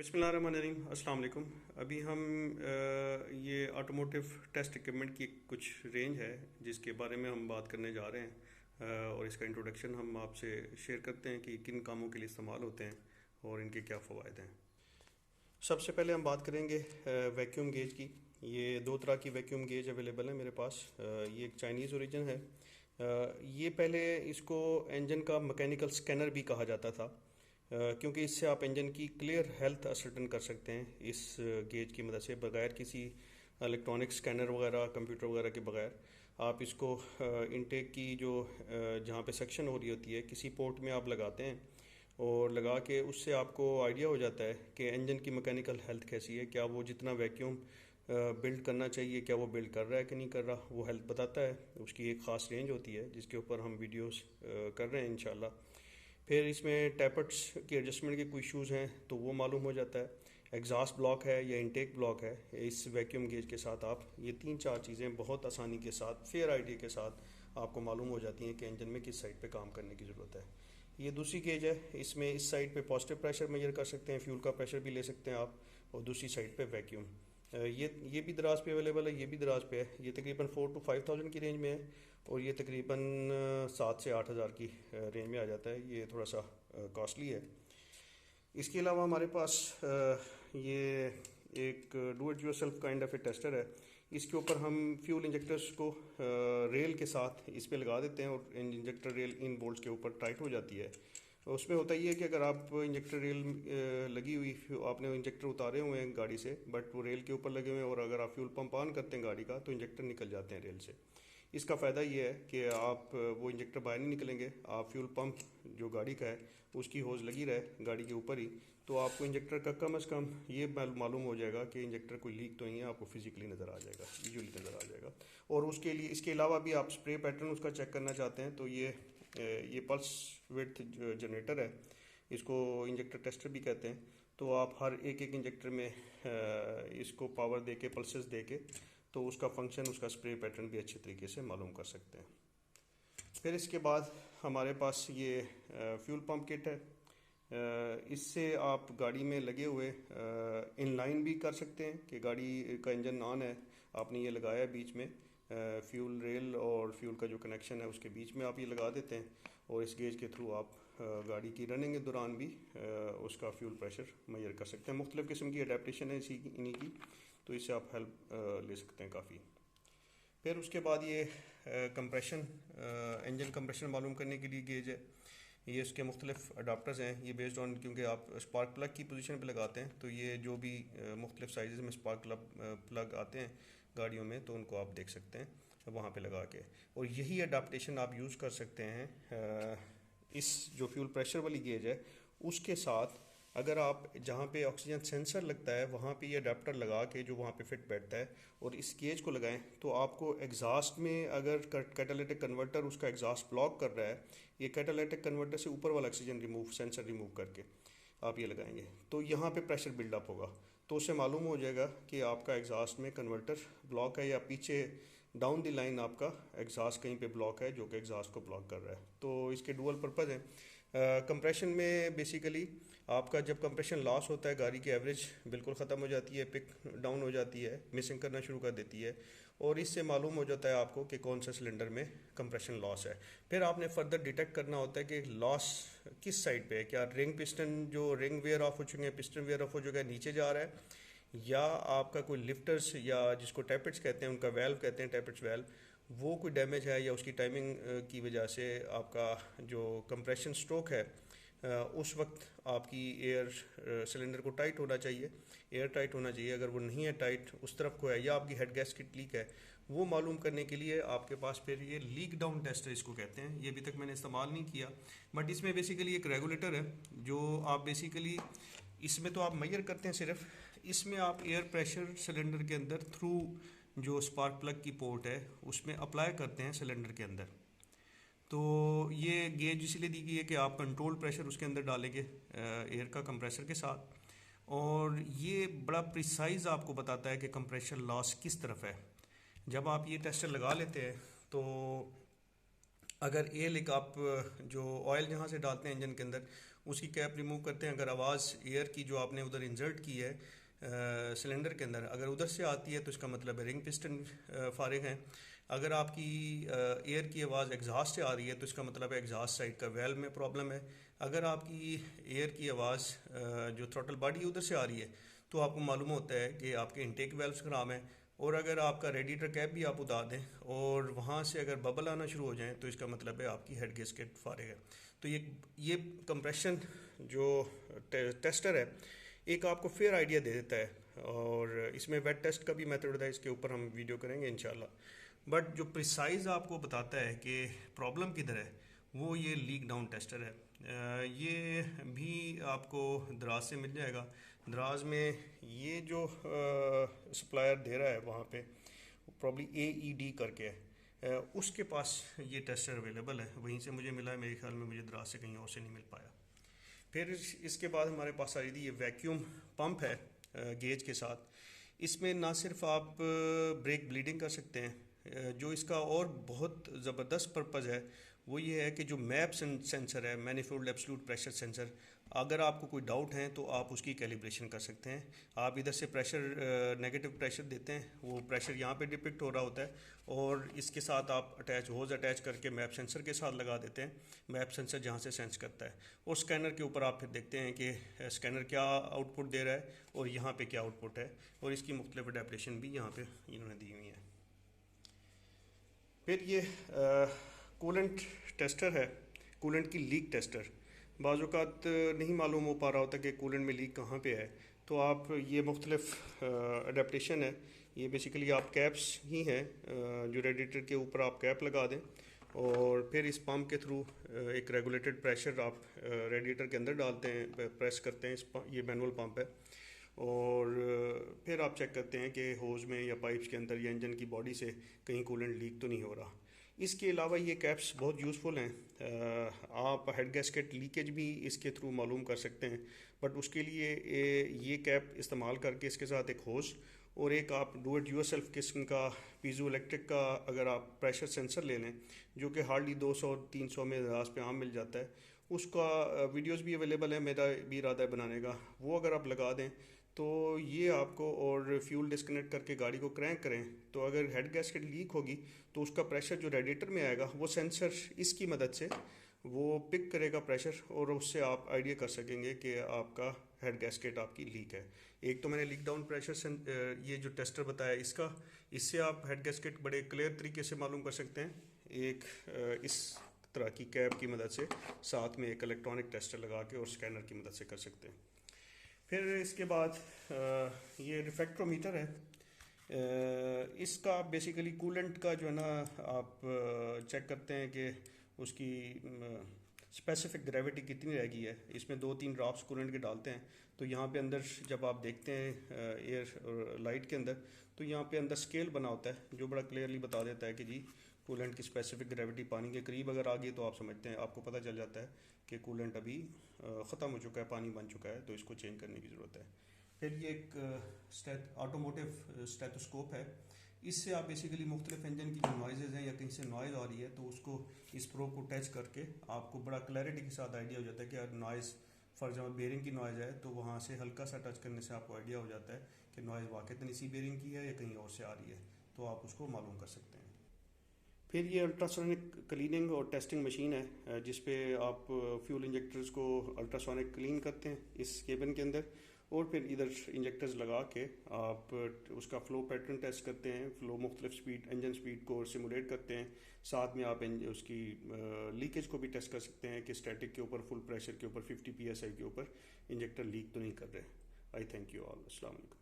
बिस्मिल्लाहिर्रहमानिर्रहीम, अस्सलाम वालेकुम। अभी हम ये ऑटोमोटिव टेस्ट इक्विपमेंट की कुछ रेंज है जिसके बारे में हम बात करने जा रहे हैं, और इसका इंट्रोडक्शन हम आपसे शेयर करते हैं कि किन कामों के लिए इस्तेमाल होते हैं और इनके क्या फ़वाइद हैं। सबसे पहले हम बात करेंगे वैक्यूम गेज की। ये दो तरह की वैक्यूम गेज अवेलेबल है मेरे पास। ये एक चाइनीज़ ओरिजिन है। ये पहले इसको इंजन का मैकेनिकल स्कैनर भी कहा जाता था, क्योंकि इससे आप इंजन की क्लियर हेल्थ असर्टन कर सकते हैं इस गेज की मदद से, बगैर किसी इलेक्ट्रॉनिक स्कैनर वगैरह कंप्यूटर वगैरह के बगैर। आप इसको इनटेक की जो जहाँ पे सेक्शन हो रही होती है किसी पोर्ट में आप लगाते हैं, और लगा के उससे आपको आइडिया हो जाता है कि इंजन की मैकेनिकल हेल्थ कैसी है, क्या वो जितना वैक्यूम बिल्ड करना चाहिए क्या वो बिल्ड कर रहा है कि नहीं कर रहा, वो हेल्थ बताता है। उसकी एक ख़ास रेंज होती है जिसके ऊपर हम वीडियोस कर रहे हैं इंशाल्लाह। फिर इसमें टैपर्ट्स की एडजस्टमेंट के कोई इशूज़ हैं तो वो मालूम हो जाता है। एग्जॉस्ट ब्लॉक है या इनटेक ब्लॉक है, इस वैक्यूम गेज के साथ आप ये तीन चार चीज़ें बहुत आसानी के साथ फेयर आइडिया के साथ आपको मालूम हो जाती हैं कि इंजन में किस साइड पे काम करने की ज़रूरत है। ये दूसरी गेज है, इसमें इस साइड पे पॉजिटिव प्रेशर मेजर कर सकते हैं, फ्यूल का प्रेशर भी ले सकते हैं आप, और दूसरी साइड पे वैक्यूम। ये भी दराज पे अवेलेबल है, ये भी दराज पे है। ये तकरीबन 4 to 5,000 की रेंज में है, और ये तकरीबन 7 से 8 हज़ार की रेंज में आ जाता है। ये थोड़ा सा कॉस्टली है। इसके अलावा हमारे पास ये एक do it yourself kind of A tester है। इसके ऊपर हम फ्यूल इंजेक्टर्स को रेल के साथ इस पे लगा देते हैं, और इंजेक्टर रेल इन बोल्ट्स के ऊपर टाइट हो जाती है। उसमें होता ही है कि अगर आप इंजेक्टर रेल लगी हुई, आपने इंजेक्टर उतारे हुए हैं गाड़ी से, बट वो रेल के ऊपर लगे हुए हैं, और अगर आप फ्यूल पंप ऑन करते हैं गाड़ी का तो इंजेक्टर निकल जाते हैं रेल से। इसका फ़ायदा ये है कि आप वो इंजेक्टर बाहर नहीं निकलेंगे, आप फ्यूल पंप जो गाड़ी का है उसकी होज लगी रहे गाड़ी के ऊपर ही, तो आपको इंजेक्टर का कम से कम ये मालूम हो जाएगा कि इंजेक्टर कोई लीक तो नहीं है, आपको फिजिकली नज़र आ जाएगा, विजुअली नज़र आ जाएगा। और उसके लिए इसके अलावा भी आप स्प्रे पैटर्न उसका चेक करना चाहते हैं तो ये पल्स विड्थ जनरेटर है, इसको इंजेक्टर टेस्टर भी कहते हैं। तो आप हर एक एक इंजेक्टर में इसको पावर दे के, पल्सेस दे के, तो उसका फंक्शन, उसका स्प्रे पैटर्न भी अच्छे तरीके से मालूम कर सकते हैं। फिर इसके बाद हमारे पास ये फ्यूल पंप किट है। इससे आप गाड़ी में लगे हुए इनलाइन भी कर सकते हैं कि गाड़ी का इंजन ऑन है, आपने ये लगाया है बीच में, फ्यूल रेल और फ्यूल का जो कनेक्शन है उसके बीच में आप ये लगा देते हैं, और इस गेज के थ्रू आप गाड़ी की रनिंग के दौरान भी उसका फ्यूल प्रेशर मेजर कर सकते हैं। मुख्तलिफ़ किस्म की अडेप्टेशन है इन्हीं की, तो इससे आप हेल्प ले सकते हैं काफ़ी। फिर उसके बाद ये कंप्रेशन, इंजन कंप्रेशन मालूम करने के लिए गेज है। ये इसके मुख्तलिफ अडाप्टर्स हैं, ये बेस्ड ऑन, क्योंकि आप स्पार्क प्लग की पोजीशन पे लगाते हैं तो ये जो भी मुख्तलिफ साइज़ में स्पार्क प्लग आते हैं गाड़ियों में, तो उनको आप देख सकते हैं वहाँ पे लगा के, और यही अडाप्टेशन आप यूज़ कर सकते हैं इस जो फ्यूल प्रेशर वाली गेज है उसके साथ। अगर आप जहाँ पे ऑक्सीजन सेंसर लगता है वहाँ पे ये अडेप्टर लगा के जो वहाँ पे फिट बैठता है और इस गेज को लगाएं, तो आपको एग्जॉस्ट में अगर कैटालिटिक कन्वर्टर उसका एग्जॉस्ट ब्लॉक कर रहा है, ये कैटालिटिक कन्वर्टर से ऊपर वाला ऑक्सीजन सेंसर रिमूव करके आप ये लगाएंगे तो यहाँ पे प्रेशर बिल्डअप होगा, तो उससे मालूम हो जाएगा कि आपका एग्जॉस्ट में कन्वर्टर ब्लॉक है, या पीछे डाउन द लाइन आपका एग्जॉस्ट कहीं पे ब्लॉक है जो कि एग्जॉस्ट को ब्लॉक कर रहा है। तो इसके डुअल पर्पज़ हैं। कंप्रेशन में बेसिकली आपका जब कंप्रेशन लॉस होता है गाड़ी की एवरेज बिल्कुल ख़त्म हो जाती है, पिक डाउन हो जाती है, मिसिंग करना शुरू कर देती है, और इससे मालूम हो जाता है आपको कि कौन सा सिलेंडर में कंप्रेशन लॉस है। फिर आपने फर्दर डिटेक्ट करना होता है कि लॉस किस साइड पे है, क्या रिंग पिस्टन जो रिंग वेयर ऑफ हो चुके हैं, पिस्टन वेयर ऑफ हो चुका है, नीचे जा रहा है, या आपका कोई लिफ्टर्स या जिसको टैपेट्स कहते हैं, उनका वेल्व कहते हैं टैपेट्स वेल्व, वो कोई डैमेज है, या उसकी टाइमिंग की वजह से आपका जो कंप्रेशन स्ट्रोक है उस वक्त आपकी एयर सिलेंडर को टाइट होना चाहिए, एयर टाइट होना चाहिए। अगर वो नहीं है टाइट, उस तरफ को है, या आपकी हेड गैस्केट लीक है, वो मालूम करने के लिए आपके पास फिर ये लीक डाउन टेस्टर इसको कहते हैं। ये अभी तक मैंने इस्तेमाल नहीं किया, बट इसमें बेसिकली एक रेगुलेटर है जो आप बेसिकली इसमें तो आप मेजर करते हैं सिर्फ, इसमें आप एयर प्रेशर सिलेंडर के अंदर थ्रू जो स्पार्क प्लग की पोर्ट है उसमें अप्लाई करते हैं सिलेंडर के अंदर। तो ये गेज इसलिए दी गई है कि आप कंट्रोल प्रेशर उसके अंदर डालेंगे एयर का कंप्रेसर के साथ, और ये बड़ा प्रिसाइज आपको बताता है कि कंप्रेशर लॉस किस तरफ है। जब आप ये टेस्टर लगा लेते हैं तो अगर एयर लीक, आप जो ऑयल जहाँ से डालते हैं इंजन के अंदर उसकी कैप रिमूव करते हैं। अगर आवाज़ एयर की जो आपने उधर इंसर्ट की है सिलेंडर के अंदर, अगर उधर से आती है तो इसका मतलब है रिंग पिस्टन फारिग है। अगर आपकी एयर की आवाज़ एग्जॉस्ट से आ रही है तो इसका मतलब है एग्जॉस्ट साइड का वेल्व में प्रॉब्लम है। अगर आपकी एयर की आवाज़ जो थ्रोटल बॉडी उधर से आ रही है तो आपको मालूम होता है कि आपके इनटेक वेल्व्स खराब हैं। और अगर आपका रेडिएटर कैप भी आप उतार दें और वहाँ से अगर बबल आना शुरू हो जाए तो इसका मतलब है आपकी हेड गैस्केट फारिग है। तो ये कंप्रेशन जो टेस्टर है एक आपको फेयर आइडिया दे देता है, और इसमें वेट टेस्ट का भी मेथड होता है, इसके ऊपर हम वीडियो करेंगे इंशाल्लाह। बट जो प्रिसाइज आपको बताता है कि प्रॉब्लम किधर है वो ये लीक डाउन टेस्टर है। ये भी आपको दराज से मिल जाएगा। दराज में ये जो सप्लायर दे रहा है वहाँ पे प्रॉब्ली AED करके है, उसके पास ये टेस्टर अवेलेबल है, वहीं से मुझे मिला है। मेरे ख्याल में मुझे दराज से कहीं और से नहीं मिल पाया। फिर इसके बाद हमारे पास आई थी ये वैक्यूम पंप है गेज के साथ। इसमें ना सिर्फ आप ब्रेक ब्लीडिंग कर सकते हैं, जो इसका और बहुत ज़बरदस्त पर्पज़ है वो ये है कि जो मैप सेंसर है, मैनिफोल्ड एब्सोल्यूट प्रेशर सेंसर, अगर आपको कोई डाउट है तो आप उसकी कैलिब्रेशन कर सकते हैं। आप इधर से प्रेशर नेगेटिव प्रेशर देते हैं, वो प्रेशर यहाँ पे डिपिक्ट हो रहा होता है, और इसके साथ आप होज अटैच करके मैप सेंसर के साथ लगा देते हैं। मैप सेंसर जहाँ से सेंस करता है, और स्कैनर के ऊपर आप फिर देखते हैं कि स्कैनर क्या आउटपुट दे रहा है और यहाँ पे क्या आउटपुट है, और इसकी मुख्तलिफ अडेप्टेशन भी यहाँ पे इन्होंने दी हुई है। फिर ये कूलेंट टेस्टर है, कूलेंट की लीक टेस्टर। बाज़ औक़ात नहीं मालूम हो पा रहा होता कि कूलेंट में लीक कहाँ पे है, तो आप ये मुख्तलिफ अडेप्टेशन है। ये बेसिकली आप कैप्स ही हैं, जो रेडिएटर के ऊपर आप कैप लगा दें और फिर इस पंप के थ्रू एक रेगुलेटेड प्रेशर आप रेडिएटर के अंदर डालते हैं, प्रेस करते हैं। ये मैनुअल पंप है, और फिर आप चेक करते हैं कि होज में या पाइप्स के अंदर या इंजन की बॉडी से कहीं कूलेंट लीक तो नहीं हो रहा। इसके अलावा ये कैप्स बहुत यूज़फुल हैं। आप हेड गैस्केट लीकेज भी इसके थ्रू मालूम कर सकते हैं, बट उसके लिए ये कैप इस्तेमाल करके इसके साथ एक होज और एक आप डू इट यूरसेल्फ किस्म का पीजो इलेक्ट्रिक का अगर आप प्रेशर सेंसर ले लें, जो कि हार्डली 200-300 में दराज पे आम मिल जाता है, उसका वीडियोस भी अवेलेबल है, मेरा भी इरादा है बनाने का। वो अगर आप लगा दें तो ये आपको, और फ्यूल डिस्कनेक्ट करके गाड़ी को क्रैंक करें तो अगर हेड गैस्केट लीक होगी तो उसका प्रेशर जो रेडिएटर में आएगा वो सेंसर इसकी मदद से वो पिक करेगा प्रेशर, और उससे आप आइडिया कर सकेंगे कि आपका हेड गैस्केट आपकी लीक है। एक तो मैंने लीक डाउन प्रेशर ये जो टेस्टर बताया इससे आप हेड गैस्केट बड़े क्लियर तरीके से मालूम कर सकते हैं। एक इस तरह की कैप की मदद से साथ में एक इलेक्ट्रॉनिक टेस्टर लगा के और स्कैनर की मदद से कर सकते हैं। फिर इसके बाद ये रिफ्लेक्ट्रोमीटर है। इसका बेसिकली कूलेंट का जो है ना आप चेक करते हैं कि उसकी स्पेसिफिक ग्रेविटी कितनी रह गई है। इसमें 2-3 ड्रॉप्स कूलेंट के डालते हैं, तो यहाँ पे अंदर जब आप देखते हैं एयर लाइट के अंदर, तो यहाँ पे अंदर स्केल बना होता है जो बड़ा क्लियरली बता देता है कि जी कूलेंट की स्पेसिफिक ग्रेविटी पानी के करीब अगर आ गई तो आप समझते हैं, आपको पता चल जाता है कि कूलेंट अभी ख़त्म हो चुका है, पानी बन चुका है, तो इसको चेंज करने की ज़रूरत है। फिर ये एक ऑटोमोटिव स्टेथोस्कोप है। इससे आप बेसिकली मुख्तलिफ इंजन की जो नॉइज़ेज़ हैं या कहीं से नॉइज़ आ रही है तो उसको इस प्रोब को टच करके आपको बड़ा क्लैरिटी के साथ आइडिया हो जाता है कि अगर नॉइज़ फॉर एग्जाम्पल बेरिंग की नॉइज़ है तो वहाँ से हल्का सा टच करने से आपको आइडिया हो जाता है कि नॉइज़ वाकई सी बेरिंग की है या कहीं और से आ रही है, तो आप उसको मालूम कर सकते हैं। फिर ये अल्ट्रासोनिक क्लीनिंग और टेस्टिंग मशीन है, जिस पे आप फ्यूल इंजेक्टर्स को अल्ट्रासोनिक क्लीन करते हैं इस केबिन के अंदर, और फिर इधर इंजेक्टर्स लगा के आप उसका फ़्लो पैटर्न टेस्ट करते हैं, फ़्लो मुख्तलिफ स्पीड इंजन स्पीड को सिमुलेट करते हैं। साथ में आप उसकी लीकेज को भी टेस्ट कर सकते हैं कि स्टैटिक के ऊपर, फुल प्रेशर के ऊपर, 50 PSI के ऊपर इंजेक्टर लीक तो नहीं कर रहे। आई थैंक यू ऑल। अस्सलाम वालेकुम।